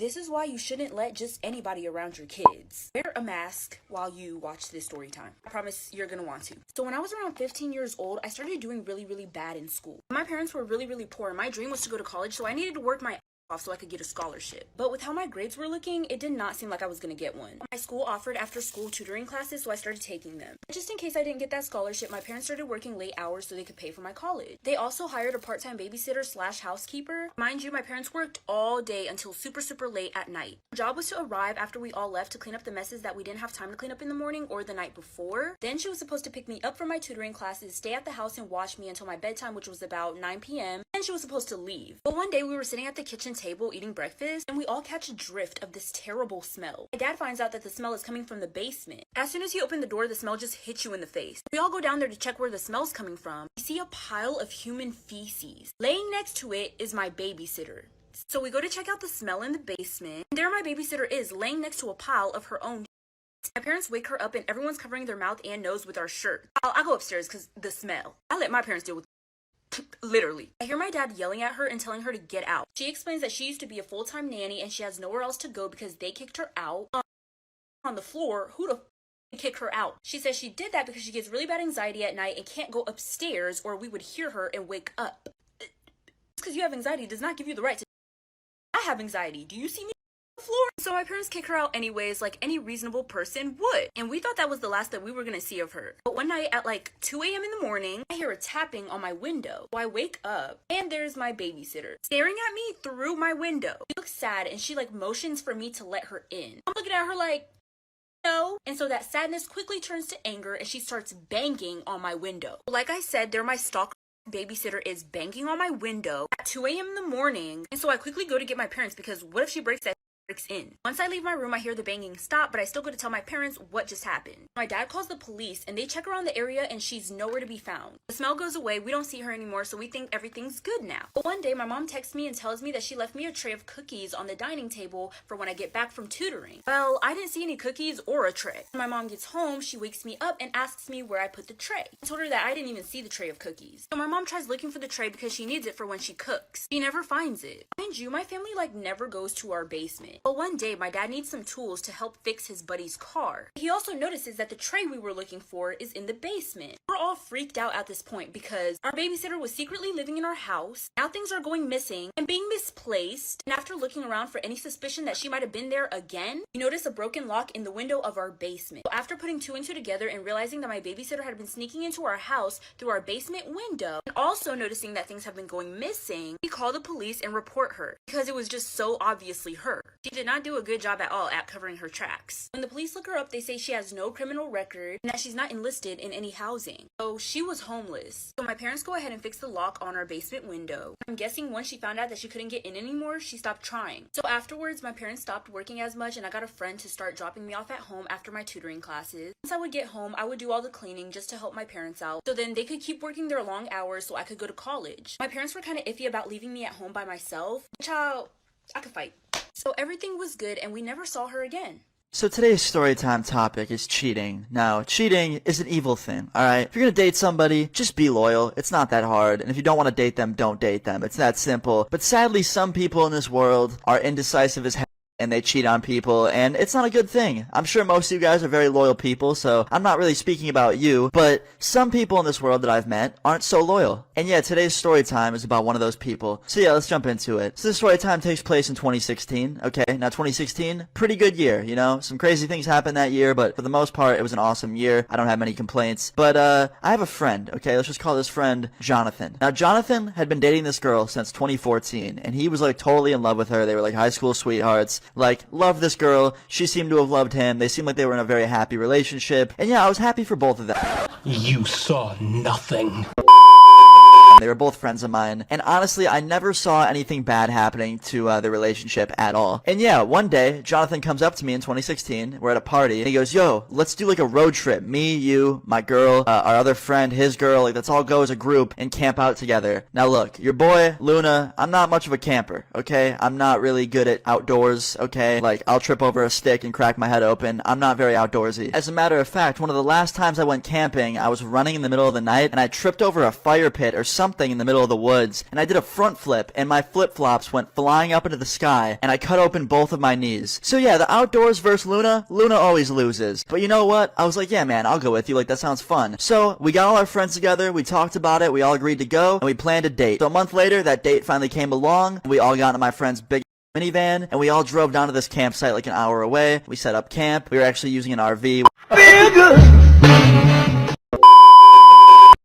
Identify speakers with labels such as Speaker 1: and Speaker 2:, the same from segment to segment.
Speaker 1: This is why you shouldn't let just anybody around your kids. Wear a mask while you watch this story time. I promise you're gonna want to. So when I was around 15 years old, I started doing really bad in school. My parents were really poor and my dream was to go to college, so I needed to work my off so I could get a scholarship. But with how my grades were looking, it did not seem like I was gonna get one. My school offered after school tutoring classes, so I started taking them. Just in case I didn't get that scholarship, my parents started working late hours so they could pay for my college. They also hired a part-time babysitter / housekeeper. Mind you, my parents worked all day until super late at night. Her job was to arrive after we all left to clean up the messes that we didn't have time to clean up in the morning or the night before. Then she was supposed to pick me up from my tutoring classes, stay at the house and watch me until my bedtime, which was about 9 p.m. Then she was supposed to leave. But one day we were sitting at the kitchen table eating breakfast and we all catch a drift of this terrible smell. My dad finds out that the smell is coming from the basement. As soon as he opened the door, the smell just hits you in the face. We all go down there to check where the smell's coming from. We see a pile of human feces. Laying next to it is my babysitter. So we go to check out the smell in the basement, and there my babysitter is, laying next to a pile of her own. My parents wake her up and everyone's covering their mouth and nose with our shirt. I go upstairs because the smell. I let my parents deal with literally. I hear my dad yelling at her and telling her to get out. She explains that she used to be a full-time nanny and she has nowhere else to go because they kicked her out. On the floor, who the kick her out? She says she did that because she gets really bad anxiety at night and can't go upstairs or we would hear her and wake up. Just because you have anxiety does not give you the right to. I have anxiety. Do you see me on the floor? So my parents kick her out anyways, like any reasonable person would. And we thought that was the last that we were gonna see of her. But one night at like 2 a.m. in the morning, I hear a tapping on my window. So I wake up and there's my babysitter staring at me through my window. She looks sad and she like motions for me to let her in. I'm looking at her like, no. And so that sadness quickly turns to anger and she starts banging on my window. Like I said, they're my stalker. Babysitter is banging on my window at 2 a.m. in the morning. And so I quickly go to get my parents because what if she breaks in? Once I leave my room, I hear the banging stop, but I still go to tell my parents what just happened. My dad calls the police and they check around the area and she's nowhere to be found. The smell goes away, we don't see her anymore, so we think everything's good now. But one day my mom texts me and tells me that she left me a tray of cookies on the dining table for when I get back from tutoring. Well, I didn't see any cookies or a tray. When my mom gets home, she wakes me up and asks me where I put the tray. I told her that I didn't even see the tray of cookies. So my mom tries looking for the tray because she needs it for when she cooks. She never finds it. Mind you, my family like never goes to our basement. But one day my dad needs some tools to help fix his buddy's car. He also notices that the tray we were looking for is in the basement. We're all freaked out at this point because our babysitter was secretly living in our house. Now things are going missing and being misplaced. And after looking around for any suspicion that she might have been there again, we notice a broken lock in the window of our basement. So after putting 2 and 2 together and realizing that my babysitter had been sneaking into our house through our basement window, and also noticing that things have been going missing, we call the police and report her because it was just so obviously her. She did not do a good job at all at covering her tracks. When the police look her up, they say she has no criminal record and that she's not enlisted in any housing. So she was homeless. So my parents go ahead and fix the lock on our basement window. I'm guessing once she found out that she couldn't get in anymore, she stopped trying. So afterwards, my parents stopped working as much and I got a friend to start dropping me off at home after my tutoring classes. Once I would get home, I would do all the cleaning just to help my parents out. So then they could keep working their long hours so I could go to college. My parents were kind of iffy about leaving me at home by myself, which I could fight. So everything was good and we never saw her again.
Speaker 2: So today's storytime topic is cheating. Now, cheating is an evil thing, alright? If you're gonna date somebody, just be loyal. It's not that hard. And if you don't want to date them, don't date them. It's that simple. But sadly, some people in this world are indecisive as hell. And they cheat on people, and it's not a good thing. I'm sure most of you guys are very loyal people, so I'm not really speaking about you, but some people in this world that I've met aren't so loyal. And yeah, today's story time is about one of those people. So yeah, let's jump into it. So this story time takes place in 2016, okay? Now 2016, pretty good year, you know? Some crazy things happened that year, but for the most part, it was an awesome year. I don't have many complaints. But I have a friend, okay? Let's just call this friend Jonathan. Now Jonathan had been dating this girl since 2014, and he was like totally in love with her. They were like high school sweethearts. Like, loved this girl. She seemed to have loved him. They seemed like they were in a very happy relationship. And yeah, I was happy for both of them.
Speaker 3: You saw nothing.
Speaker 2: They were both friends of mine, and honestly, I never saw anything bad happening to their relationship at all. And yeah, one day, Jonathan comes up to me in 2016, we're at a party, and he goes, yo, let's do like a road trip. Me, you, my girl, our other friend, his girl, like let's all go as a group and camp out together. Now look, your boy, Luna, I'm not much of a camper, okay? I'm not really good at outdoors, okay? Like, I'll trip over a stick and crack my head open. I'm not very outdoorsy. As a matter of fact, one of the last times I went camping, I was running in the middle of the night, and I tripped over a fire pit or something something in the middle of the woods, and I did a front flip, and my flip-flops went flying up into the sky, and I cut open both of my knees. So yeah, the outdoors versus Luna always loses. But you know what? I was like, yeah man, I'll go with you, like that sounds fun. So we got all our friends together, we talked about it, we all agreed to go, and we planned a date. So a month later, that date finally came along, and we all got into my friend's big minivan, and we all drove down to this campsite like an hour away. We set up camp. We were actually using an RV.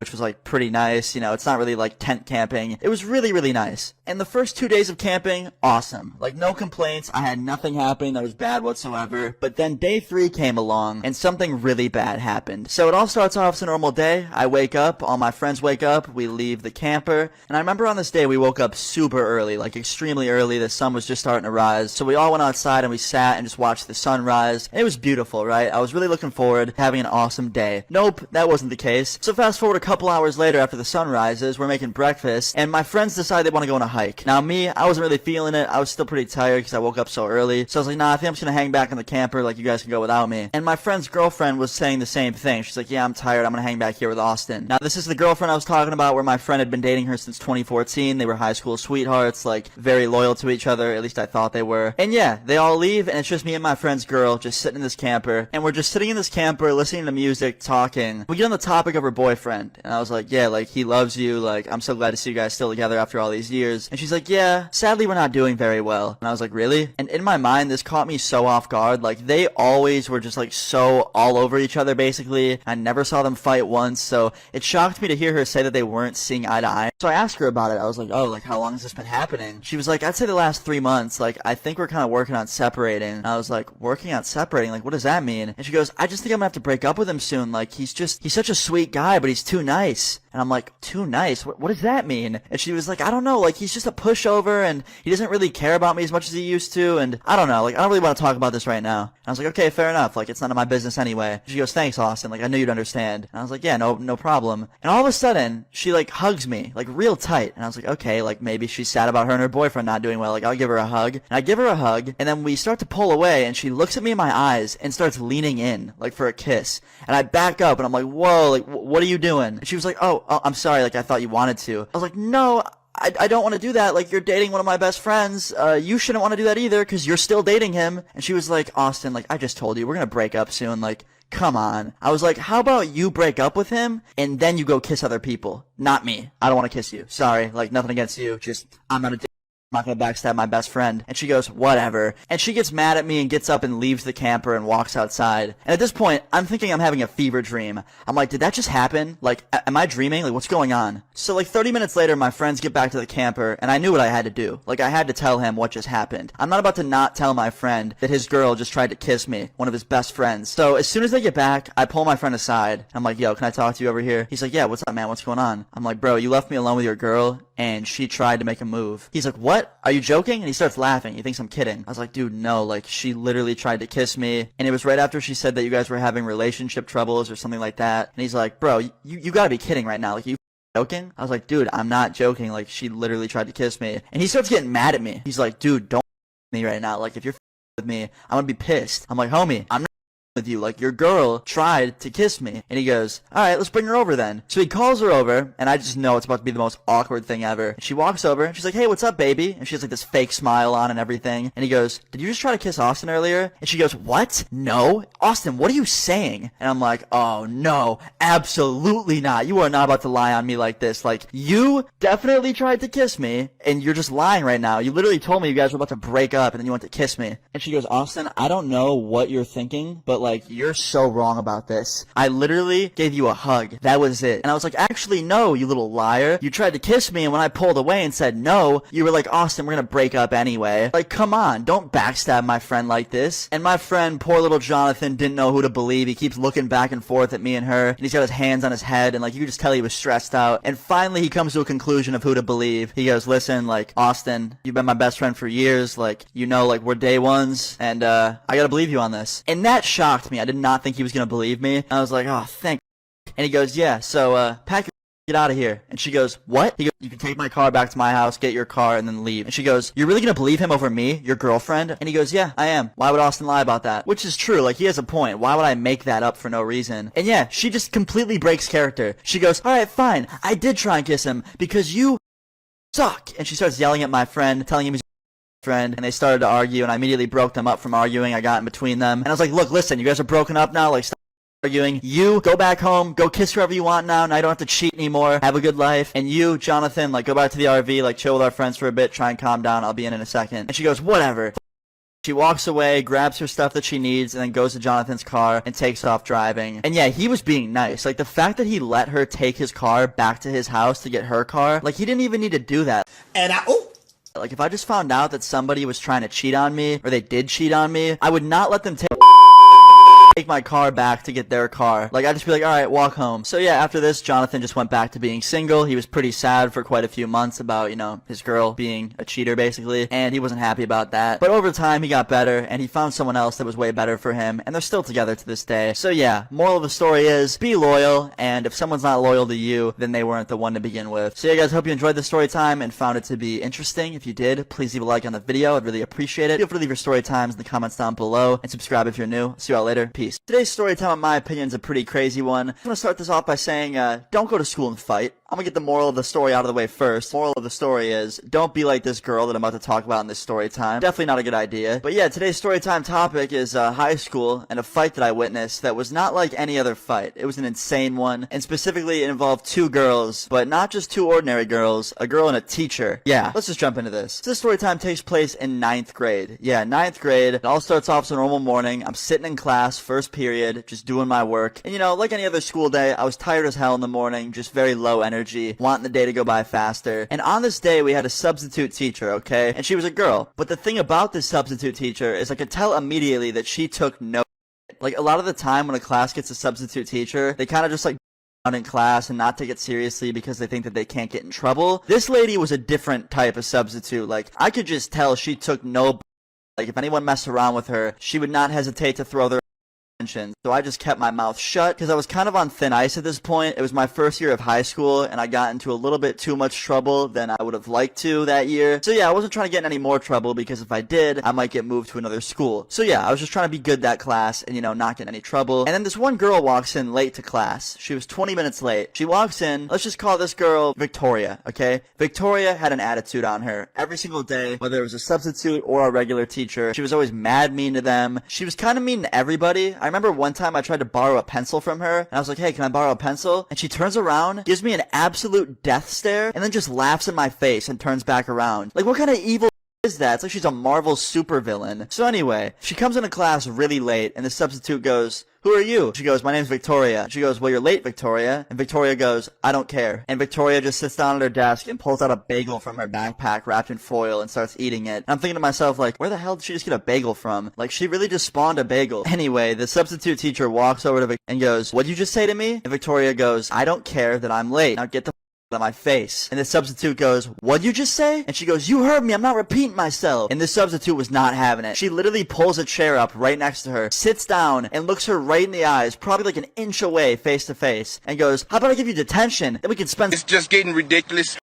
Speaker 2: Which was like pretty nice, you know, it's not really like tent camping. It was really, really nice. And the first 2 days of camping, awesome. Like no complaints, I had nothing happen that was bad whatsoever. But then day 3 came along and something really bad happened. So it all starts off as a normal day. I wake up, all my friends wake up, we leave the camper. And I remember on this day we woke up super early, like extremely early. The sun was just starting to rise. So we all went outside and we sat and just watched the sunrise. And it was beautiful, right? I was really looking forward to having an awesome day. Nope, that wasn't the case. So fast forward a couple hours later after the sun rises, we're making breakfast, and my friends decide they want to go on a hike. Now me, I wasn't really feeling it. I was still pretty tired because I woke up so early. So I was like, nah, I think I'm just gonna hang back in the camper, like you guys can go without me. And my friend's girlfriend was saying the same thing. She's like, yeah, I'm tired, I'm gonna hang back here with Austin. Now this is the girlfriend I was talking about where my friend had been dating her since 2014. They were high school sweethearts, like very loyal to each other, at least I thought they were. And yeah, they all leave, and it's just me and my friend's girl just sitting in this camper, and we're just sitting in this camper listening to music, talking. We get on the topic of her boyfriend, and I was like, yeah, like he loves you, like I'm so glad to see you guys still together after all these years. And she's like, yeah, sadly we're not doing very well. And I was like, really? And in my mind this caught me so off guard. Like they always were just like so all over each other basically. I never saw them fight once, so it shocked me to hear her say that they weren't seeing eye to eye. So I asked her about it. I was like, oh, like how long has this been happening? She was like, I'd say the last 3 months. Like I think we're kind of working on separating. And I was like, working on separating? Like what does that mean? And she goes, I just think I'm gonna have to break up with him soon. Like he's such a sweet guy, but he's too nice. And I'm like, too nice? What does that mean? And she was like, I don't know, like he's just a pushover and he doesn't really care about me as much as he used to, and I don't know, like I don't really want to talk about this right now. And I was like, okay, fair enough, like it's none of my business anyway. She goes, thanks Austin, like I knew you'd understand. And I was like, yeah, no problem. And all of a sudden, she like hugs me, like real tight. And I was like, okay, like maybe she's sad about her and her boyfriend not doing well, like I'll give her a hug. And I give her a hug, and then we start to pull away, and she looks at me in my eyes and starts leaning in, like for a kiss. And I back up, and I'm like, whoa, like what are you doing? And she was like, oh, I'm sorry, like I thought you wanted to. I was like, no, I don't want to do that. Like, you're dating one of my best friends. You shouldn't want to do that either because you're still dating him. And she was like, Austin, like, I just told you, we're going to break up soon. Like, come on. I was like, how about you break up with him and then you go kiss other people? Not me. I don't want to kiss you. Sorry. Like, nothing against you. Just, I'm not a I'm not gonna backstab my best friend. And she goes, whatever. And she gets mad at me and gets up and leaves the camper and walks outside. And at this point, I'm thinking I'm having a fever dream. I'm like, did that just happen? Like, am I dreaming? Like, what's going on? So like 30 minutes later, my friends get back to the camper, and I knew what I had to do. Like, I had to tell him what just happened. I'm not about to not tell my friend that his girl just tried to kiss me, one of his best friends. So as soon as they get back, I pull my friend aside. I'm like, yo, can I talk to you over here? He's like, yeah, what's up, man? What's going on? I'm like, bro, you left me alone with your girl, and she tried to make a move. He's like, what? Are you joking? And he starts laughing. He thinks I'm kidding. I was like, dude, no, like, she literally tried to kiss me, and it was right after she said that you guys were having relationship troubles or something like that. And he's like, bro, you gotta be kidding right now. Like, you joking? I was like, dude, I'm not joking. Like, she literally tried to kiss me. And he starts getting mad at me. He's like, dude, don't me right now. Like, if you're with me, I'm gonna be pissed. I'm like, homie, I'm not with you. Like, your girl tried to kiss me. And he goes, alright, let's bring her over then. So he calls her over, and I just know it's about to be the most awkward thing ever. And she walks over, and she's like, hey, what's up, baby? And she has like this fake smile on and everything. And he goes, did you just try to kiss Austin earlier? And she goes, what? No? Austin, what are you saying? And I'm like, oh no, absolutely not. You are not about to lie on me like this. Like, you definitely tried to kiss me, and you're just lying right now. You literally told me you guys were about to break up, and then you went to kiss me. And she goes, Austin, I don't know what you're thinking, but like, you're so wrong about this. I literally gave you a hug. That was it. And I was like, actually, no, you little liar. You tried to kiss me, and when I pulled away and said no, you were like, Austin, we're gonna break up anyway. Like, come on, don't backstab my friend like this. And my friend, poor little Jonathan, didn't know who to believe. He keeps looking back and forth at me and her, and he's got his hands on his head, and like, you could just tell he was stressed out. And finally, he comes to a conclusion of who to believe. He goes, listen, like, Austin, you've been my best friend for years. Like, you know, like, we're day ones, and I gotta believe you on this. And that shocked me. I did not think he was gonna believe me. I was like, oh, thank. And he goes, yeah, so pack your get out of here. And she goes, what? He goes, you can take my car back to my house, get your car, and then leave. And she goes, you're really gonna believe him over me, your girlfriend? And he goes, yeah, I am. Why would Austin lie about that? Which is true, like, he has a point. Why would I make that up for no reason? And yeah, she just completely breaks character. She goes, alright, fine, I did try and kiss him, because you suck. And she starts yelling at my friend, telling him he's friend, and they started to argue, and I immediately broke them up from arguing. I got in between them, and I was like, look, listen, you guys are broken up now, like, stop arguing. You go back home, go kiss whoever you want now I don't have to cheat anymore, have a good life. And you, Jonathan, like, go back to the RV, like, chill with our friends for a bit, try and calm down, I'll be in a second. And she goes, whatever. She walks away, grabs her stuff that she needs, and then goes to Jonathan's car and takes off driving. And yeah, he was being nice. Like, the fact that he let her take his car back to his house to get her car, like, he didn't even need to do that.
Speaker 4: And
Speaker 2: Like, if I just found out that somebody was trying to cheat on me, or they did cheat on me, I would not let them take my car back to get their car. Like, I'd just be like, alright, walk home. So yeah, after this, Jonathan just went back to being single. He was pretty sad for quite a few months about, you know, his girl being a cheater, basically, and he wasn't happy about that. But over time, he got better, and he found someone else that was way better for him, and they're still together to this day. So yeah, moral of the story is, be loyal, and if someone's not loyal to you, then they weren't the one to begin with. So yeah, guys, hope you enjoyed this story time and found it to be interesting. If you did, please leave a like on the video. I'd really appreciate it. Feel free to leave your story times in the comments down below, and subscribe if you're new. See you all later. Peace. Today's story time, in my opinion, is a pretty crazy one. I'm gonna start this off by saying, don't go to school and fight. I'm gonna get the moral of the story out of the way first. Moral of the story is, don't be like this girl that I'm about to talk about in this story time. Definitely not a good idea. But yeah, today's story time topic is high school and a fight that I witnessed that was not like any other fight. It was an insane one, and specifically it involved two girls, but not just two ordinary girls, a girl and a teacher. Yeah, let's just jump into this. So this story time takes place in 9th grade. Yeah, 9th grade. It all starts off as a normal morning. I'm sitting in class, first period, just doing my work. And you know, like any other school day, I was tired as hell in the morning, just very low energy, wanting the day to go by faster. And on this day, we had a substitute teacher, okay? And she was a girl. But the thing about this substitute teacher is I could tell immediately that she took no shit. Like, a lot of the time when a class gets a substitute teacher, they kind of just like out in class and not take it seriously because they think that they can't get in trouble. This lady was a different type of substitute. Like, I could just tell she took no. Like, if anyone messed around with her, she would not hesitate to throw their. So I just kept my mouth shut because I was kind of on thin ice at this point. It was my first year of high school and I got into a little bit too much trouble than I would have liked to that year. So yeah, I wasn't trying to get in any more trouble because if I did, I might get moved to another school. So yeah, I was just trying to be good that class and, you know, not get in any trouble. And then this one girl walks in late to class. She was 20 minutes late. She walks in. Let's just call this girl Victoria, okay? Victoria had an attitude on her every single day, whether it was a substitute or a regular teacher. She was always mad mean to them. She was kind of mean to everybody. I remember one time I tried to borrow a pencil from her, and I was like, hey, can I borrow a pencil? And she turns around, gives me an absolute death stare, and then just laughs in my face and turns back around. Like, what kind of evil is that? It's like she's a Marvel supervillain. So anyway, she comes into class really late, and the substitute goes, who are you? She goes, my name's Victoria. She goes, well, you're late, Victoria. And Victoria goes, I don't care. And Victoria just sits down at her desk and pulls out a bagel from her backpack wrapped in foil and starts eating it. And I'm thinking to myself, like, where the hell did she just get a bagel from? Like, she really just spawned a bagel. Anyway, the substitute teacher walks over to Victoria and goes, what'd you just say to me? And Victoria goes, I don't care that I'm late. Now get the out of my face. And the substitute goes, what'd you just say? And she goes, you heard me, I'm not repeating myself. And the substitute was not having it. She literally pulls a chair up right next to her, sits down, and looks her right in the eyes, probably like an inch away, face to face, and goes, how about I give you detention? Then we can spend
Speaker 4: it's just getting ridiculous.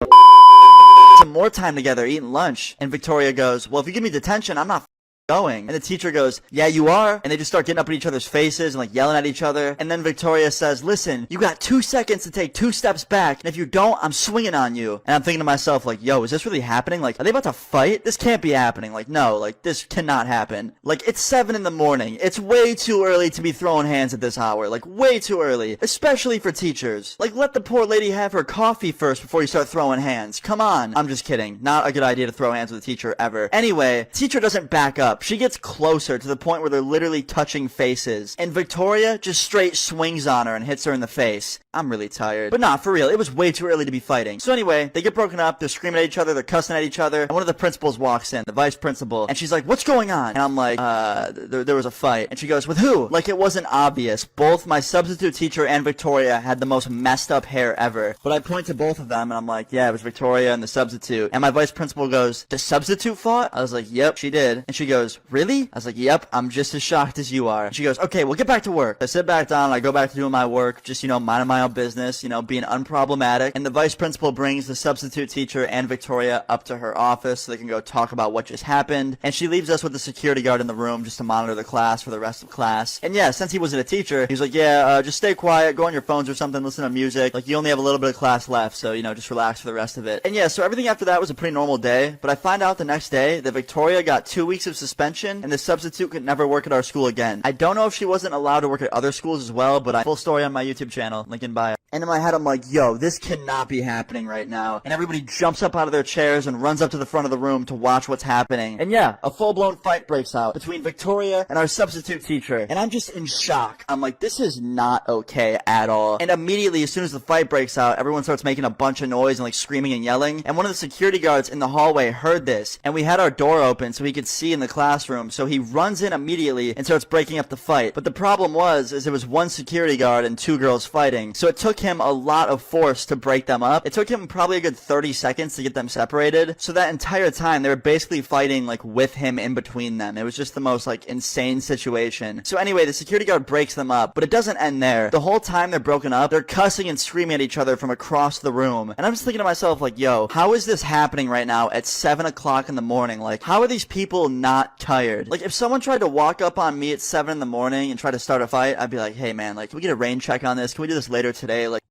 Speaker 2: some more time together eating lunch. And Victoria goes, well, if you give me detention, I'm not going. And the teacher goes, yeah, you are. And they just start getting up in each other's faces and like yelling at each other. And then Victoria says, listen, you got 2 seconds to take 2 steps back. And if you don't, I'm swinging on you. And I'm thinking to myself, like, yo, is this really happening? Like, are they about to fight? This can't be happening. Like, no, like, this cannot happen. Like, it's 7 in the morning. It's way too early to be throwing hands at this hour. Like, way too early. Especially for teachers. Like, let the poor lady have her coffee first before you start throwing hands. Come on. I'm just kidding. Not a good idea to throw hands with a teacher ever. Anyway, teacher doesn't back up. She gets closer to the point where they're literally touching faces. And Victoria just straight swings on her and hits her in the face. I'm really tired. But nah, for real, it was way too early to be fighting. So anyway, they get broken up, they're screaming at each other, they're cussing at each other, and one of the principals walks in, the vice principal, and she's like, what's going on? And I'm like, there was a fight. And she goes, with who? Like, it wasn't obvious. Both my substitute teacher and Victoria had the most messed up hair ever. But I point to both of them, and I'm like, yeah, it was Victoria and the substitute. And my vice principal goes, the substitute fought? I was like, yep, she did. And she goes, really? I was like, yep, I'm just as shocked as you are. And she goes, okay, well, get back to work. I sit back down, I go back to doing my work, just, you know, minding my own out business, you know, being unproblematic, and the vice principal brings the substitute teacher and Victoria up to her office so they can go talk about what just happened, and she leaves us with the security guard in the room just to monitor the class for the rest of class. And yeah, since he wasn't a teacher, he was like, yeah, just stay quiet, go on your phones or something, listen to music, like, you only have a little bit of class left, so, you know, just relax for the rest of it. And yeah, so everything after that was a pretty normal day, but I find out the next day that Victoria got 2 weeks of suspension, and the substitute could never work at our school again. I don't know if she wasn't allowed to work at other schools as well, but full story on my YouTube channel, link in bio. And in my head, I'm like, yo, this cannot be happening right now. And everybody jumps up out of their chairs and runs up to the front of the room to watch what's happening. And yeah, a full-blown fight breaks out between Victoria and our substitute teacher. And I'm just in shock. I'm like, this is not okay at all. And immediately, as soon as the fight breaks out, everyone starts making a bunch of noise and like screaming and yelling. And one of the security guards in the hallway heard this. And we had our door open so he could see in the classroom. So he runs in immediately and starts breaking up the fight. But the problem was, there was one security guard and 2 girls fighting. So it took him a lot of force to break them up. It took him probably a good 30 seconds to get them separated. So that entire time, they were basically fighting like with him in between them. It was just the most like insane situation. So anyway, the security guard breaks them up, but it doesn't end there. The whole time they're broken up, they're cussing and screaming at each other from across the room. And I'm just thinking to myself like, yo, how is this happening right now at 7 o'clock in the morning? Like, how are these people not tired? Like, if someone tried to walk up on me at 7 in the morning and try to start a fight, I'd be like, hey man, like, can we get a rain check on this? Can we do this later today? Like,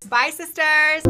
Speaker 4: Bye, sisters.